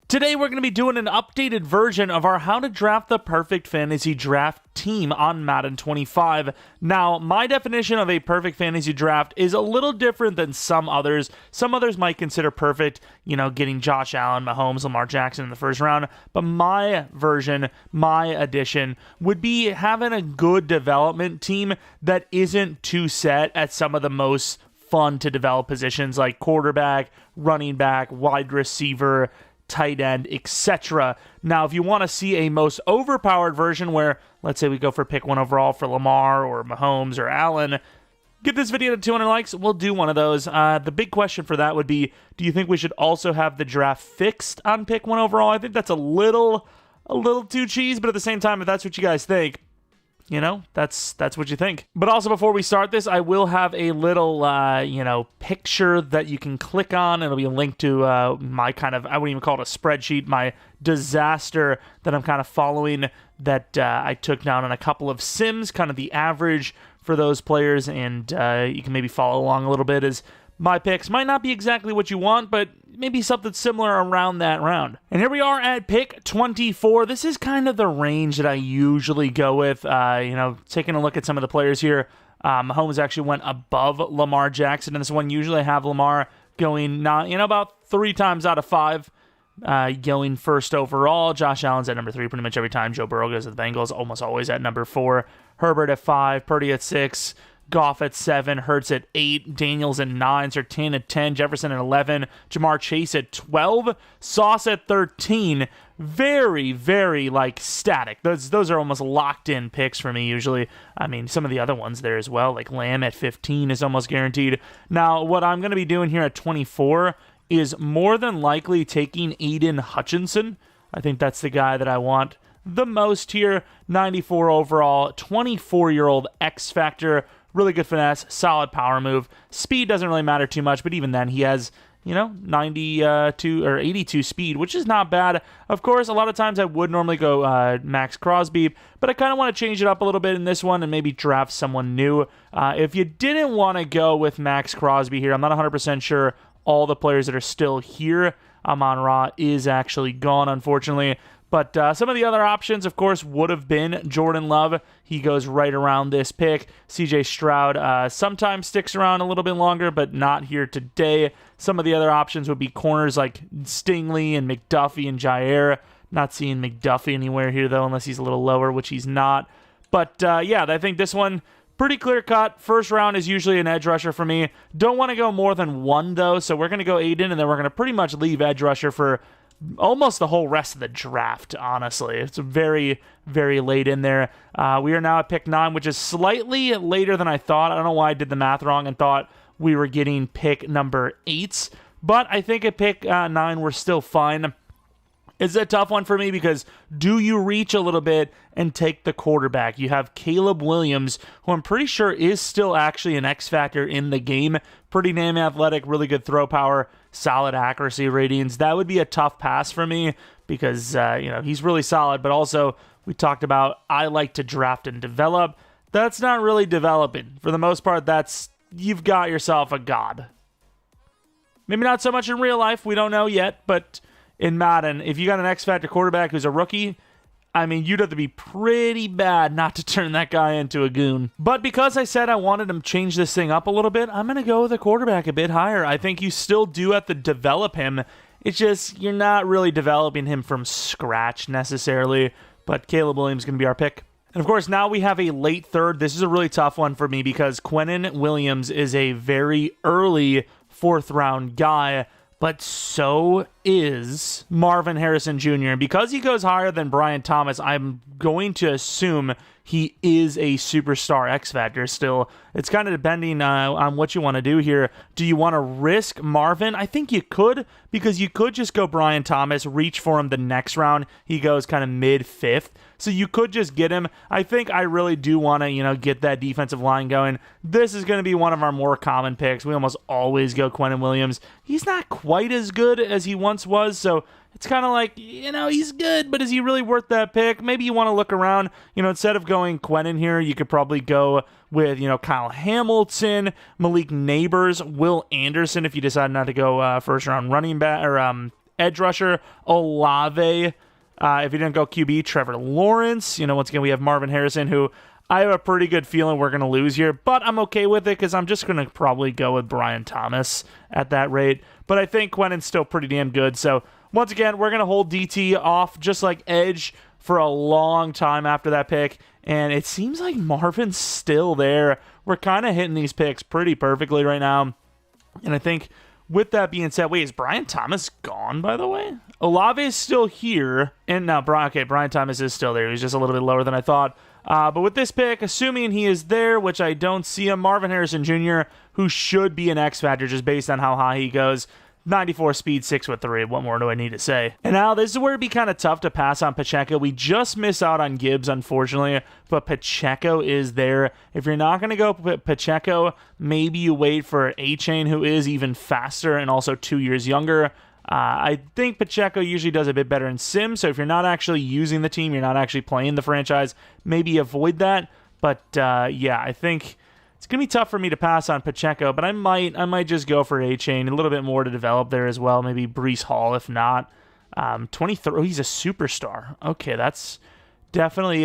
Today we're going to be doing an updated version of our How to Draft the Perfect Fantasy Draft team on Madden 25. Now, my definition of a perfect fantasy draft is a little different than some others. Some others might consider perfect, getting Josh Allen, Mahomes, Lamar Jackson in the first round. But my version, my addition, would be having a good development team that isn't too set at some of the most fun to develop positions like quarterback, running back, wide receiver, tight end, etc. Now, if you want to see a most overpowered version where, let's say we go for pick 1 overall for Lamar or Mahomes or Allen, get this video to 200 likes, we'll do one of those. The big question for that would be, do you think we should also have the draft fixed on pick 1 overall? I think that's a little too cheese, but at the same time, if that's what you guys think, that's what you think. But also, before we start this, I will have a little, picture that you can click on. It'll be a link to my kind of, I wouldn't even call it a spreadsheet, my disaster that I'm kind of following that I took down on a couple of sims, kind of the average for those players, and you can maybe follow along a little bit as my picks might not be exactly what you want, but maybe something similar around that round. And here we are at pick 24. This is kind of the range that I usually go with. Taking a look at some of the players here, Mahomes actually went above Lamar Jackson in this one. Usually I have Lamar going about 3 times out of 5. Going first overall. Josh Allen's at number 3 pretty much every time. Joe Burrow goes to the Bengals, almost always at number 4. Herbert at 5, Purdy at 6, Goff at 7, Hurts at 8, Daniels at 9, Surtain at 10, Jefferson at 11, Jamar Chase at 12, Sauce at 13. Very, very, static. Those are almost locked-in picks for me, usually. I mean, some of the other ones there as well, like Lamb at 15 is almost guaranteed. Now, what I'm going to be doing here at 24 is more than likely taking Aiden Hutchinson. I think that's the guy that I want the most here. 94 overall, 24-year-old X-Factor. Really good finesse, solid power move. Speed doesn't really matter too much, but even then he has, 92 or 82 speed, which is not bad. Of course, a lot of times I would normally go Max Crosby, but I kind of want to change it up a little bit in this one and maybe draft someone new. If you didn't want to go with Max Crosby here, I'm not 100% sure all the players that are still here. Amon-Ra is actually gone, unfortunately. But some of the other options, of course, would have been Jordan Love. He goes right around this pick. CJ Stroud sometimes sticks around a little bit longer, but not here today. Some of the other options would be corners like Stingley and McDuffie and Jair. Not seeing McDuffie anywhere here, though, unless he's a little lower, which he's not. But, I think this one, pretty clear cut. First round is usually an edge rusher for me. Don't want to go more than 1, though, so we're going to go Aiden, and then we're going to pretty much leave edge rusher for almost the whole rest of the draft, honestly. It's very, very late in there. We are now at pick 9, which is slightly later than I thought. I don't know why I did the math wrong and thought we were getting pick number 8. But I think at pick 9, we're still fine. It's a tough one for me because do you reach a little bit and take the quarterback? You have Caleb Williams, who I'm pretty sure is still actually an X factor in the game. Pretty damn athletic, really good throw power, solid accuracy ratings. That would be a tough pass for me because, he's really solid, but also we talked about I like to draft and develop. That's not really developing. For the most part, you've got yourself a god. Maybe not so much in real life, we don't know yet, but in Madden, if you got an X-Factor quarterback who's a rookie, I mean, you'd have to be pretty bad not to turn that guy into a goon. But because I said I wanted to change this thing up a little bit, I'm going to go with the quarterback a bit higher. I think you still do have to develop him. It's just, you're not really developing him from scratch necessarily. But Caleb Williams is going to be our pick. And of course, now we have a late third. This is a really tough one for me because Quinnen Williams is a very early 4th round guy. But so is Marvin Harrison Jr. And because he goes higher than Brian Thomas, I'm going to assume he is a superstar X Factor still. It's kind of depending on what you want to do here. Do you want to risk Marvin? I think you could, because you could just go Brian Thomas, reach for him the next round. He goes kind of mid-5th. So you could just get him. I think I really do want to, get that defensive line going. This is going to be one of our more common picks. We almost always go Quinnen Williams. He's not quite as good as he once was, so it's kind of like, he's good, but is he really worth that pick? Maybe you want to look around. Instead of going Quinnen here, you could probably go with, Kyle Hamilton, Malik Neighbors, Will Anderson if you decide not to go first-round running back or edge rusher, Olave. If you didn't go QB, Trevor Lawrence. Once again, we have Marvin Harrison, who I have a pretty good feeling we're going to lose here, but I'm okay with it because I'm just going to probably go with Brian Thomas at that rate. But I think Quinnen's still pretty damn good. So once again, we're going to hold DT off just like edge for a long time after that pick. And it seems like Marvin's still there. We're kind of hitting these picks pretty perfectly right now. And I think with that being said, wait, is Brian Thomas gone, by the way? Olave is still here. And now, Brian Thomas is still there. He's just a little bit lower than I thought. But with this pick, assuming he is there, which I don't see him, Marvin Harrison Jr., who should be an X factor just based on how high he goes. 94 speed, 6'3". What more do I need to say? And now this is where it'd be kind of tough to pass on Pacheco. We just miss out on Gibbs, unfortunately, but Pacheco is there. If you're not going to go Pacheco, maybe you wait for A-Chain, who is even faster and also 2 years younger. I think Pacheco usually does a bit better in Sim, so if you're not actually using the team, you're not actually playing the franchise, maybe avoid that. But yeah, I think it's going to be tough for me to pass on Pacheco, but I might just go for A-Chain, a little bit more to develop there as well. Maybe Breece Hall, if not. 23, oh, he's a superstar. Okay, that's definitely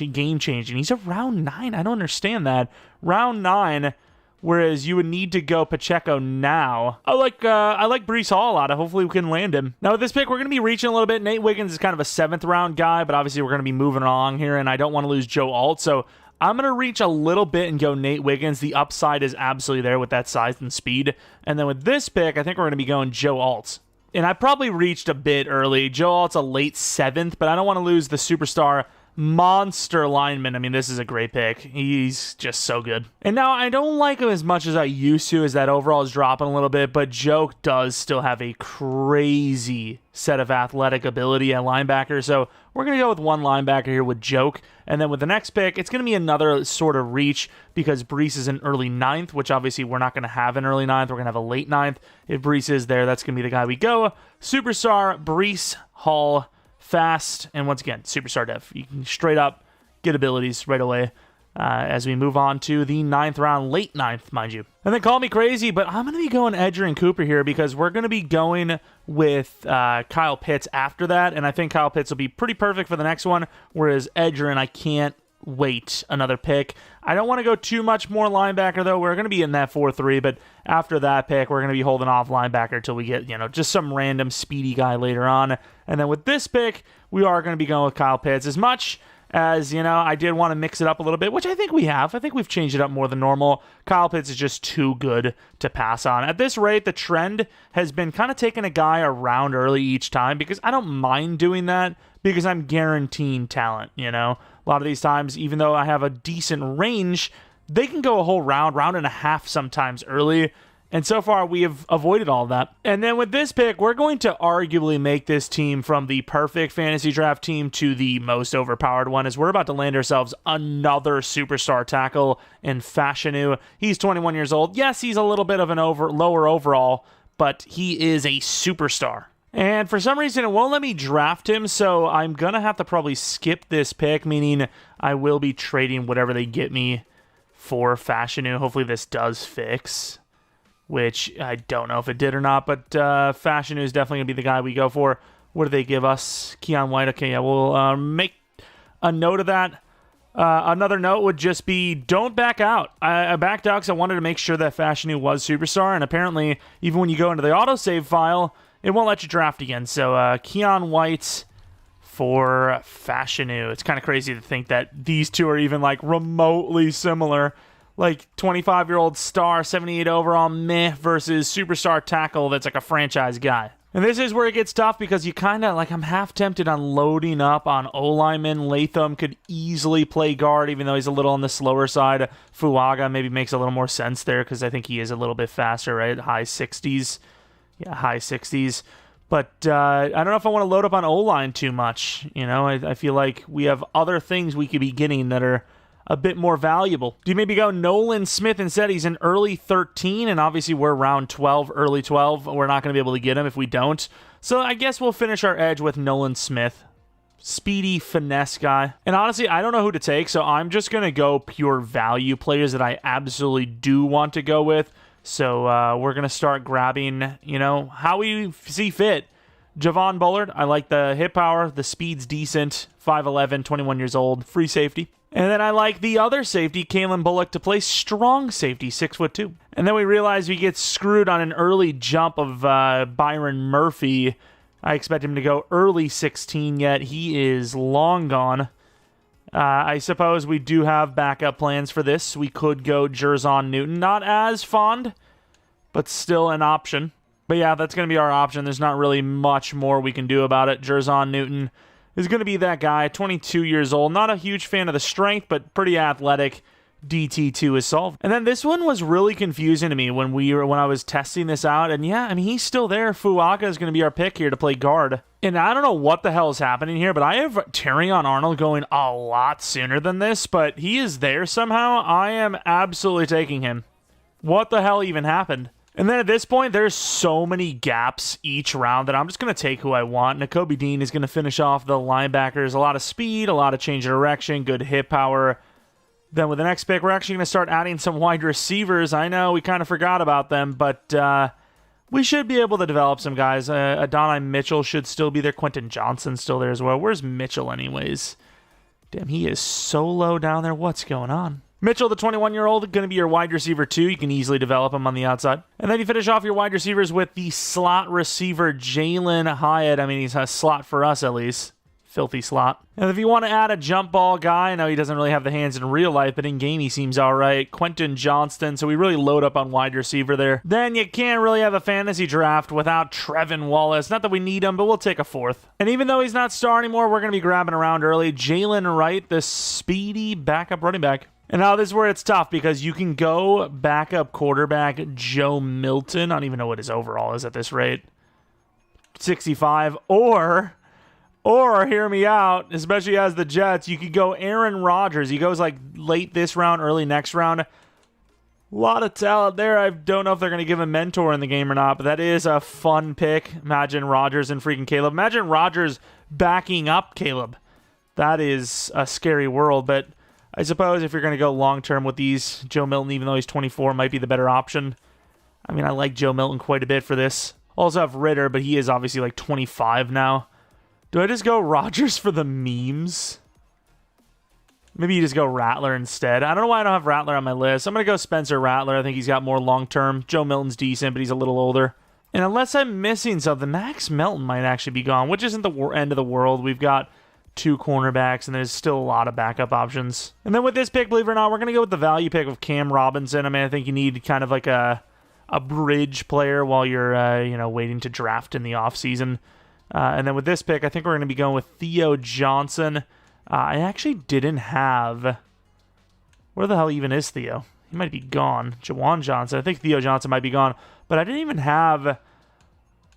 game-changing. He's a round 9. I don't understand that. Round 9, whereas you would need to go Pacheco now. I like Breece Hall a lot. Hopefully we can land him. Now with this pick, we're going to be reaching a little bit. Nate Wiggins is kind of a 7th round guy, but obviously we're going to be moving along here, and I don't want to lose Joe Alt, so I'm going to reach a little bit and go Nate Wiggins. The upside is absolutely there with that size and speed. And then with this pick, I think we're going to be going Joe Alt. And I probably reached a bit early. Joe Alt's a late 7th, but I don't want to lose the superstar monster lineman. I mean, this is a great pick. He's just so good. And now I don't like him as much as I used to, as that overall is dropping a little bit, but Joe does still have a crazy set of athletic ability at linebacker. So we're going to go with one linebacker here with Joke. And then with the next pick, it's going to be another sort of reach because Breece is an early 9th, which obviously we're not going to have an early 9th. We're going to have a late 9th. If Breece is there, that's going to be the guy we go. Superstar, Breece Hall, fast, and once again, superstar dev. You can straight up get abilities right away as we move on to the 9th round, late 9th, mind you. And then call me crazy, but I'm going to be going Edger and Cooper here because we're going to be going with Kyle Pitts after that, and I think Kyle Pitts will be pretty perfect for the next one, whereas Edger, and I can't wait another pick. I don't want to go too much more linebacker, though. We're going to be in that 4-3, but after that pick, we're going to be holding off linebacker until we get, just some random speedy guy later on. And then with this pick, we are going to be going with Kyle Pitts. As much as, I did want to mix it up a little bit, which I think we have. I think we've changed it up more than normal. Kyle Pitts is just too good to pass on. At this rate, the trend has been kind of taking a guy around early each time because I don't mind doing that because I'm guaranteeing talent, A lot of these times, even though I have a decent range, they can go a whole round and a half sometimes early. And so far, we have avoided all of that. And then with this pick, we're going to arguably make this team from the perfect fantasy draft team to the most overpowered one, as we're about to land ourselves another superstar tackle in Fashanu. He's 21 years old. Yes, he's a little bit of an lower overall, but he is a superstar. And for some reason, it won't let me draft him, so I'm going to have to probably skip this pick, meaning I will be trading whatever they get me for Fashanu. Hopefully this does fix, which I don't know if it did or not, but Fashanu is definitely going to be the guy we go for. What do they give us? Keon White. Okay, yeah, we'll make a note of that. Another note would just be don't back out. I backed out because I wanted to make sure that Fashanu was superstar, and apparently even when you go into the autosave file, it won't let you draft again. So Keon White for Fashanu. It's kind of crazy to think that these two are even like remotely similar. Like 25-year-old star, 78 overall, meh, versus superstar tackle that's like a franchise guy. And this is where it gets tough because you kind of, I'm half tempted on loading up on O-lineman. Latham could easily play guard, even though he's a little on the slower side. Fuaga maybe makes a little more sense there because I think he is a little bit faster, right? High 60s. Yeah, high 60s. But I don't know if I want to load up on O-line too much. I feel like we have other things we could be getting that are a bit more valuable. Do you maybe go Nolan Smith instead? He's an early 13, and obviously we're round 12, early 12. We're not going to be able to get him if we don't. So I guess we'll finish our edge with Nolan Smith. Speedy finesse guy. And honestly, I don't know who to take, so I'm just going to go pure value players that I absolutely do want to go with. So we're going to start grabbing, how we see fit. Javon Bullard, I like the hit power. The speed's decent. 5'11", 21 years old. Free safety. And then I like the other safety, Kalen Bullock, to play strong safety, 6'2". And then we realize we get screwed on an early jump of Byron Murphy. I expect him to go early 16, yet he is long gone. I suppose we do have backup plans for this. We could go Jerzon Newton. Not as fond, but still an option. But yeah, that's going to be our option. There's not really much more we can do about it. Jerzon Newton is going to be that guy, 22 years old. Not a huge fan of the strength, but pretty athletic. DT2 is solved. And then this one was really confusing to me when I was testing this out. And yeah, I mean, he's still there. Fuaka is going to be our pick here to play guard. And I don't know what the hell is happening here, but I have Terrion Arnold going a lot sooner than this, but he is there somehow. I am absolutely taking him. What the hell even happened? And then at this point, there's so many gaps each round that I'm just going to take who I want. Nakobe Dean is going to finish off the linebackers. A lot of speed, a lot of change of direction, good hit power. Then with the next pick, we're actually going to start adding some wide receivers. I know we kind of forgot about them, but we should be able to develop some guys. Adonai Mitchell should still be there. Quentin Johnson's still there as well. Where's Mitchell anyways? Damn, he is so low down there. What's going on? Mitchell, the 21-year-old, going to be your wide receiver too. You can easily develop him on the outside. And then you finish off your wide receivers with the slot receiver, Jalen Hyatt. I mean, he's a slot for us at least. Filthy slot. And if you want to add a jump ball guy, I know he doesn't really have the hands in real life, but in game he seems all right. Quentin Johnston, so we really load up on wide receiver there. Then you can't really have a fantasy draft without Trevin Wallace. Not that we need him, but we'll take a fourth. And even though he's not star anymore, we're going to be grabbing around early. Jalen Wright, the speedy backup running back. And now this is where it's tough because you can go backup quarterback Joe Milton. I don't even know what his overall is at this rate. 65. Or, hear me out, especially as the Jets, you could go Aaron Rodgers. He goes like late this round, early next round. A lot of talent there. I don't know if they're going to give a mentor in the game or not, but that is a fun pick. Imagine Rodgers and freaking Caleb. Imagine Rodgers backing up Caleb. That is a scary world, but I suppose if you're going to go long-term with these, Joe Milton, even though he's 24, might be the better option. I mean, I like Joe Milton quite a bit for this. Also have Ritter, but he is obviously like 25 now. Do I just go Rodgers for the memes? Maybe you just go Rattler instead. I don't know why I don't have Rattler on my list. I'm going to go Spencer Rattler. I think he's got more long-term. Joe Milton's decent, but he's a little older. And unless I'm missing something, Max Melton might actually be gone, which isn't the end of the world. We've got 2 cornerbacks, and there's still a lot of backup options. And then with this pick, believe it or not, we're going to go with the value pick of Cam Robinson. I mean, I think you need kind of like a bridge player while you're waiting to draft in the offseason. And then with this pick, I think we're going to be going with Theo Johnson. I actually didn't have... Where the hell even is Theo? He might be gone. Jawan Johnson. I think Theo Johnson might be gone. But I didn't even have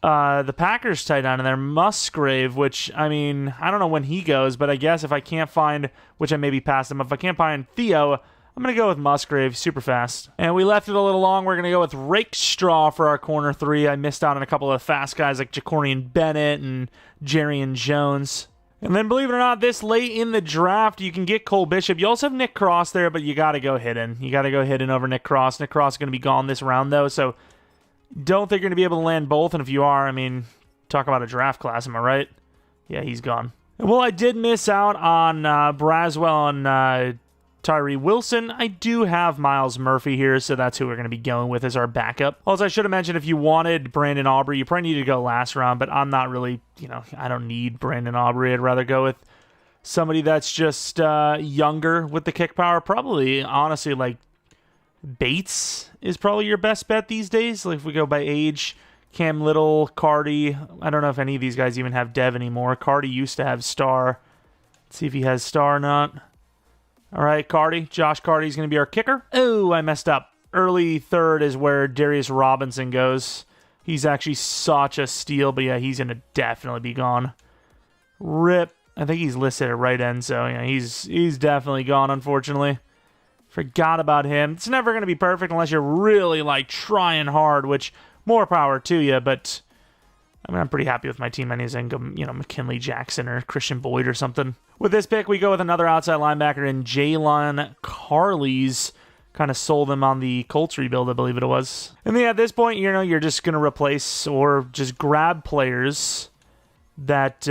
the Packers tight end in there. Musgrave, which, I mean, I don't know when he goes, but I guess if I can't find, which I maybe passed him, if I can't find Theo, I'm going to go with Musgrave, super fast. And we left it a little long. We're going to go with Rakestraw for our corner 3. I missed out on a couple of fast guys like Jacorian Bennett and Jerrion Jones. And then, believe it or not, this late in the draft, you can get Cole Bishop. You also have Nick Cross there, but you got to go hidden. You got to go hidden over Nick Cross. Nick Cross is going to be gone this round, though, so don't think you're going to be able to land both. And if you are, I mean, talk about a draft class, am I right? Yeah, he's gone. Well, I did miss out on Braswell and Tyree Wilson. I do have Miles Murphy here, so that's who we're going to be going with as our backup. Also, I should have mentioned if you wanted Brandon Aubrey, you probably need to go last round, but I'm not really, I don't need Brandon Aubrey. I'd rather go with somebody that's just younger with the kick power. Probably, honestly, like Bates is probably your best bet these days. Like if we go by age, Cam Little, Cardi. I don't know if any of these guys even have Dev anymore. Cardi used to have Star. Let's see if he has Star or not. All right, Josh Cardi's going to be our kicker. Oh, I messed up. Early third is where Darius Robinson goes. He's actually such a steal, but yeah, he's going to definitely be gone. Rip. I think he's listed at right end, so yeah, he's definitely gone, unfortunately. Forgot about him. It's never going to be perfect unless you're really, trying hard, which, more power to you, but I mean, I'm pretty happy with my team. I need to go, McKinley Jackson or Christian Boyd or something. With this pick, we go with another outside linebacker in Jalen Carley's. Kind of sold him on the Colts rebuild, I believe it was. And then at this point, you're just going to replace or just grab players that,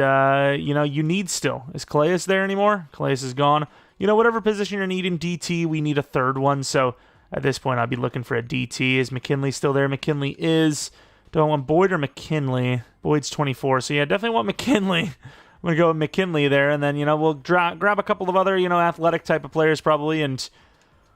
you need still. Is Calais there anymore? Calais is gone. Whatever position you're needing, DT, we need a third one. So at this point, I'd be looking for a DT. Is McKinley still there? McKinley is. Do I want Boyd or McKinley? Boyd's 24, so yeah, definitely want McKinley. I'm going to go with McKinley there, and then, we'll grab a couple of other, athletic type of players probably, and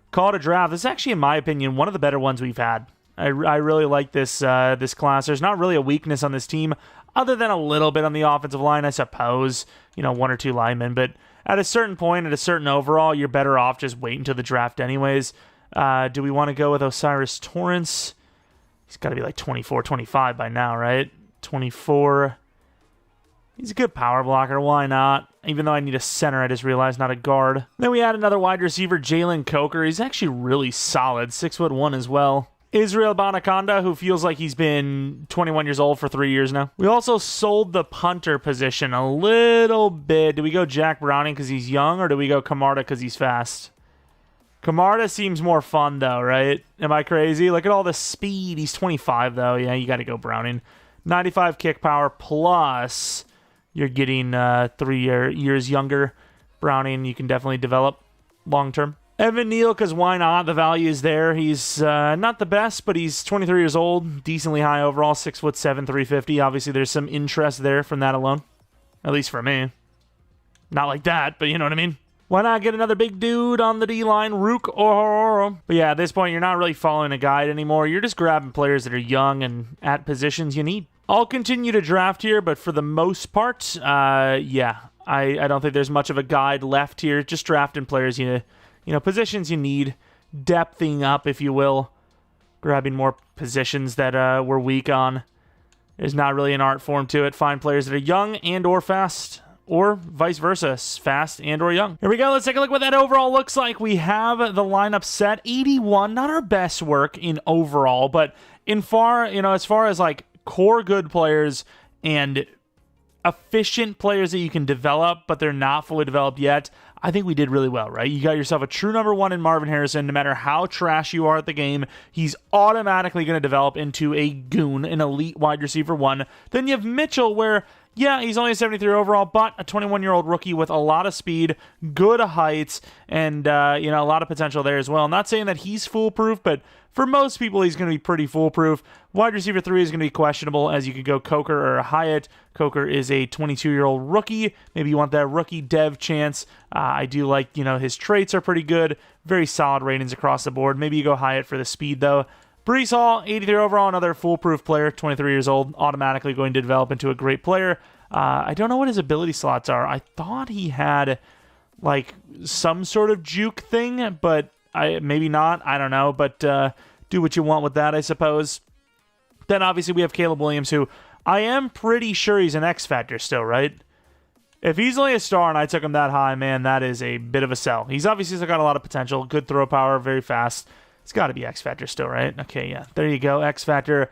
call it a draft. This is actually, in my opinion, one of the better ones we've had. I really like this this class. There's not really a weakness on this team, other than a little bit on the offensive line, I suppose. One or two linemen, but at a certain point, at a certain overall, you're better off just waiting until the draft anyways. Do we want to go with Osiris Torrance? He's got to be like 24, 25 by now, right? 24. He's a good power blocker. Why not? Even though I need a center, I just realized not a guard. Then we add another wide receiver, Jeromepkr. He's actually really solid, 6'1" as well. Israel Bonaconda, who feels like he's been 21 years old for 3 years now. We also sold the punter position a little bit. Do we go Jack Browning because he's young, or do we go Camarda because he's fast? Camarda seems more fun, though, right? Am I crazy? Look at all the speed. He's 25, though. Yeah, you got to go Browning. 95 kick power plus you're getting 3 years younger. Browning, you can definitely develop long-term. Evan Neal, because why not? The value is there. He's not the best, but he's 23 years old. Decently high overall, 6'7", 350. Obviously, there's some interest there from that alone. At least for me. Not like that, but you know what I mean? Why not get another big dude on the D-line, Rook or... But yeah, at this point, you're not really following a guide anymore. You're just grabbing players that are young and at positions you need. I'll continue to draft here, but for the most part, yeah, I don't think there's much of a guide left here. Just drafting players, positions you need, depthing up, if you will, grabbing more positions that we're weak on. There's not really an art form to it. Find players that are young and or fast. Or vice versa, fast and or young. Here we go. Let's take a look what that overall looks like. We have the lineup set. 81, not our best work in overall, but as far as like core good players and efficient players that you can develop, but they're not fully developed yet, I think we did really well, right? You got yourself a true number one in Marvin Harrison. No matter how trash you are at the game, he's automatically going to develop into a goon, an elite wide receiver one. Then you have Mitchell, where yeah, he's only a 73 overall, but a 21-year-old rookie with a lot of speed, good heights, and a lot of potential there as well. I'm not saying that he's foolproof, but for most people, he's going to be pretty foolproof. Wide receiver 3 is going to be questionable, as you could go Coker or Hyatt. Coker is a 22-year-old rookie. Maybe you want that rookie dev chance. I do like, his traits are pretty good. Very solid ratings across the board. Maybe you go Hyatt for the speed, though. Breece Hall, 83 overall, another foolproof player, 23 years old, automatically going to develop into a great player. I don't know what his ability slots are. I thought he had, like, some sort of juke thing, but maybe not. I don't know, but do what you want with that, I suppose. Then, obviously, we have Caleb Williams, who I am pretty sure he's an X Factor still, right? If he's only a star and I took him that high, man, that is a bit of a sell. He's obviously still got a lot of potential, good throw power, very fast. It's got to be X Factor still, right? Okay, yeah. There you go. X Factor.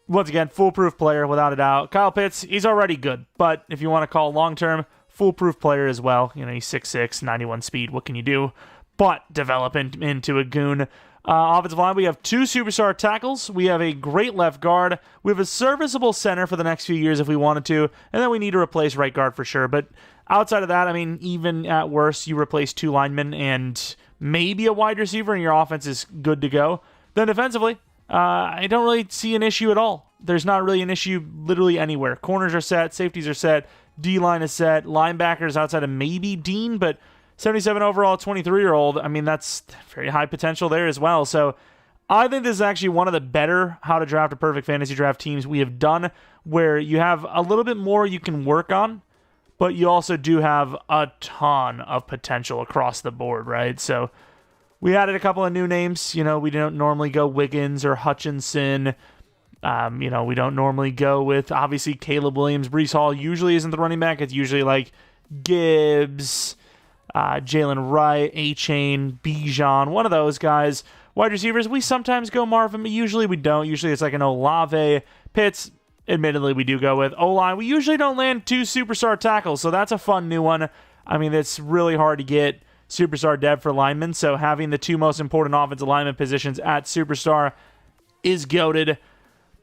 Once again, foolproof player, without a doubt. Kyle Pitts, he's already good. But if you want to call long-term, foolproof player as well. He's 6'6", 91 speed. What can you do? But develop into a goon. Offensive line, we have 2 superstar tackles. We have a great left guard. We have a serviceable center for the next few years if we wanted to. And then we need to replace right guard for sure. But outside of that, even at worst, you replace 2 linemen and maybe a wide receiver, and your offense is good to go. Then defensively, I don't really see an issue at all. There's not really an issue literally anywhere. Corners are set, safeties are set, D-line is set, linebackers outside of maybe Dean, but 77 overall, 23-year-old, that's very high potential there as well. So I think this is actually one of the better how to draft a perfect fantasy draft teams we have done, where you have a little bit more you can work on, but you also do have a ton of potential across the board, right? So we added a couple of new names. We don't normally go Wiggins or Hutchinson. We don't normally go with, obviously, Caleb Williams. Breece Hall usually isn't the running back. It's usually like Gibbs, Jalen Wright, A-Chain, Bijan, one of those guys. Wide receivers, we sometimes go Marvin, but usually we don't. Usually it's like an Olave. Pitts, admittedly, we do go with. O-line, we usually don't land 2 superstar tackles, so that's a fun new one. It's really hard to get superstar depth for linemen, so having the 2 most important offensive lineman positions at superstar is goated.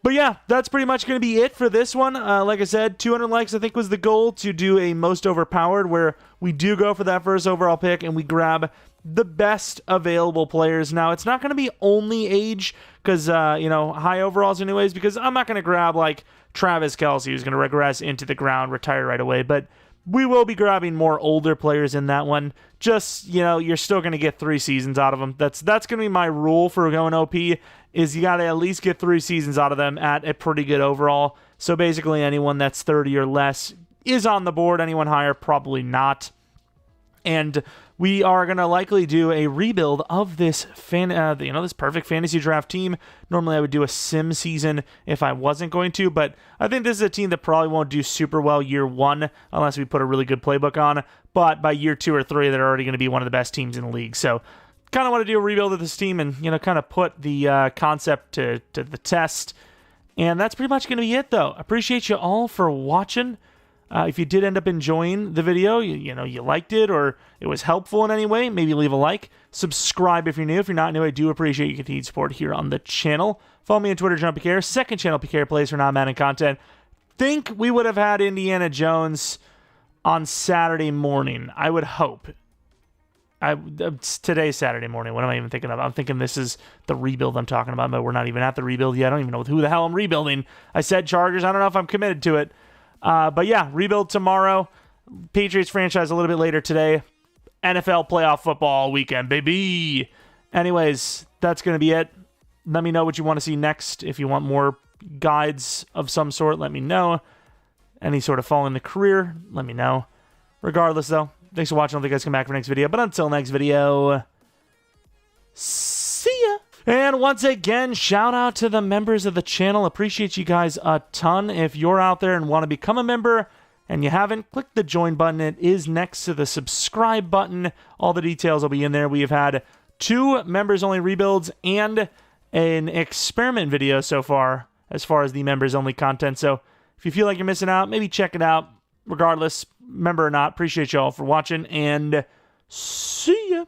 But yeah, that's pretty much going to be it for this one. Like I said, 200 likes I think was the goal to do a most overpowered, where we do go for that first overall pick and we grab the best available players. Now, it's not going to be only age, because, high overalls anyways, because I'm not going to grab, like, Travis Kelce, who's going to regress into the ground, retire right away, but we will be grabbing more older players in that one. Just, you're still going to get 3 seasons out of them. That's going to be my rule for going OP, is you got to at least get 3 seasons out of them at a pretty good overall. So basically anyone that's 30 or less is on the board. Anyone higher, probably not. And we are going to likely do a rebuild of this this perfect fantasy draft team. Normally I would do a sim season if I wasn't going to, but I think this is a team that probably won't do super well year 1 unless we put a really good playbook on. But by year 2 or 3, they're already going to be one of the best teams in the league. So kind of want to do a rebuild of this team and, kind of put the concept to the test. And that's pretty much going to be it, though. Appreciate you all for watching. If you did end up enjoying the video, you liked it, or it was helpful in any way, maybe leave a like. Subscribe if you're new. If you're not new, I do appreciate your continued support here on the channel. Follow me on Twitter, Jeromepkr. Second channel, PK Plays for non-Madden content. Think we would have had Indiana Jones on Saturday morning. I would hope. Today's Saturday morning. What am I even thinking of? I'm thinking this is the rebuild I'm talking about, but we're not even at the rebuild yet. I don't even know who the hell I'm rebuilding. I said Chargers. I don't know if I'm committed to it. But yeah, rebuild tomorrow. Patriots franchise a little bit later today. NFL playoff football weekend, baby. Anyways, that's going to be it. Let me know what you want to see next. If you want more guides of some sort, let me know. Any sort of fall in the career, let me know. Regardless, though, thanks for watching. I hope you guys come back for next video. But until next video, see ya. And once again, shout out to the members of the channel. Appreciate you guys a ton. If you're out there and want to become a member and you haven't, click the join button. It is next to the subscribe button. All the details will be in there. We have had 2 members only rebuilds and an experiment video so far as the members only content. So if you feel like you're missing out, maybe check it out. Regardless, member or not, appreciate you all for watching, and see ya.